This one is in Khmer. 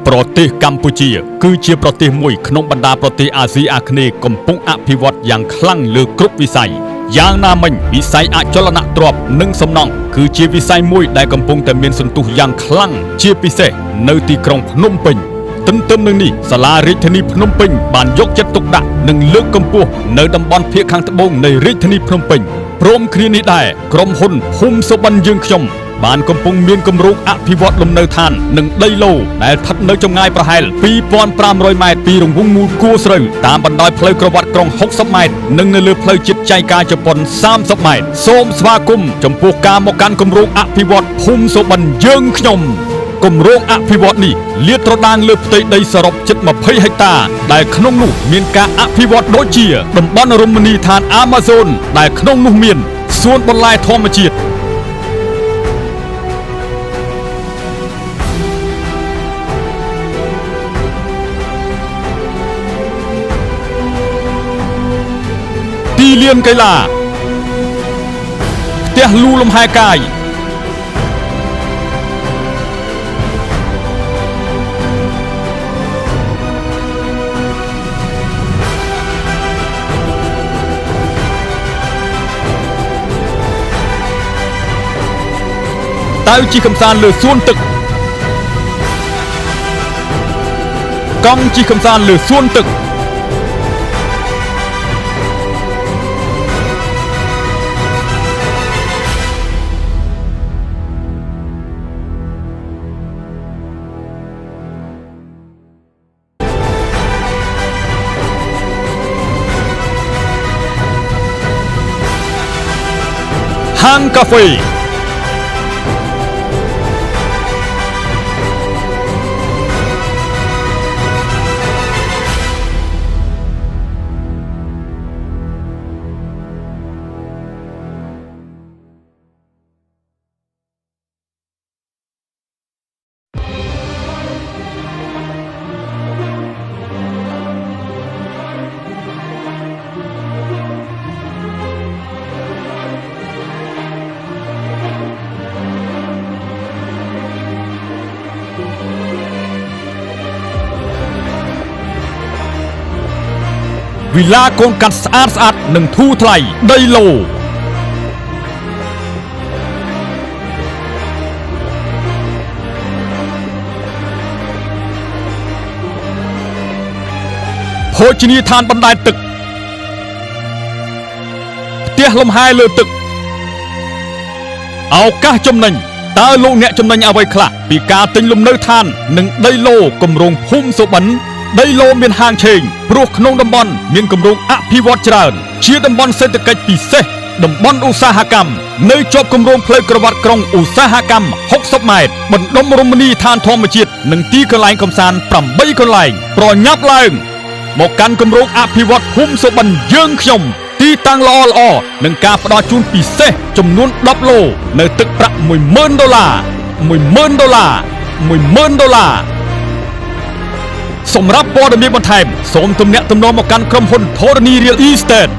ប្រទេសកម្ពុជាគឺជាប្រទេសមួយក្នុងបណ្ដាប្រទេសអាស៊ីអាគ្នេយ៍កំពុងអភិវឌ្ឍយ៉ាងខ្លាំងលើគ្រប់វិស័យយ៉ាងណាមិញវិស័យអចលនទ្រព្យនិងសំណង់គឺជាវិស័យមួយដែលកំពុងតែមានសន្ទុះយ៉ាងខ្លាំងជាពិសេសនៅទីក្រុងភ្នំពេញទន្ទឹមនឹងនេះសាលារាជធានីភ្នំពេញបានយកចិត្តទុកដាក់និងលើកកម្ពស់នៅតំបន់ភាគខាងត្បូងនៃរាជធានីភ្នំពេញព្រមគ្នានេះដែរក្រុមហ៊ុនភូមិសុបិនយើងខ្ញុំបានកំពុងមានគម្រោងអភិវឌ្ឍលំនៅឋាននិងដីឡូដែលស្ថិតនៅចម្ងាយប្រហែល 2500 ម៉ែត្រពីរង្វង់មូលគួរស្រូវតាមបណ្ដោយផ្លូវក្រវ៉ាត់ក្រុង60 ម៉ែត្រនិងនៅលើផ្លូវជាតិចៃកាជប៉ុន30 ម៉ែត្រសូមស្វាគមន៍ចំពោះការមកកាន់គម្រោងអភិវឌ្ឍភូមិសុបិនយើងខ្ញុំគម្រោងអភិវឌ្ឍនេះលាតត្រដាងលើផ្ទៃដីសរុបជិត20 ហិកតាដែលក្នុងនោះមានការអភិវឌ្ឍដូចជាតំបន់រមណីយដ្ឋាន Amazon ដែលក្នុងនោះមានសួនបន្លែធម្មជាតិទីលានកីឡាផ្ទះលូលំហែកាយតើជិះកម្សាន្តលើសួនទឹកកង់ជិះកម្សាន្តលើសួនទឹកហាងកាហ្វេវិឡាកូនកាត់ស្អាតនិងធូរថ្លៃដីឡូភោជនីយដ្ឋានបណ្ដែតទឹកផ្ទះលំហែលើទឹកឱកាសចំណេញតើលោកអ្នកចំណេញអ្វីខ្លះពីការទិញលំនៅឋាននិងដីឡូគម្រោងភូមិសុបិនដីឡូមានហាងឆេងព្រោះក្នុងតំបន់មានគម្រោងអភិវឌ្ឍច្រើនជាតំបន់សេដ្ឋកិច្ចពិសេសតំបន់ឧស្សាហកម្មនៅជាប់គម្រោងផ្លូវក្រវ៉ាត់ក្រុងឧស្សាហកម្ម60 ម៉ែត្របណ្ដុំរមណីយដ្ឋានធម្មជាតិនិងទីកន្លែងកម្សាន្ត8 កន្លែងប្រញាប់ឡើងមកកាន់គម្រោងអភិវឌ្ឍភូមិសុបិនយើងខ្ញុំទីតាំងល្អនិងការផ្ដល់ជូនពិសេសចំនួន10ឡូនៅទឹកប្រាក់$10,000 សម្រាប់ព័ត៌មានបន្ថែមសូមទំនាក់ទំនងមកកាន់ក្រុមហ៊ុនធរណី Real Estate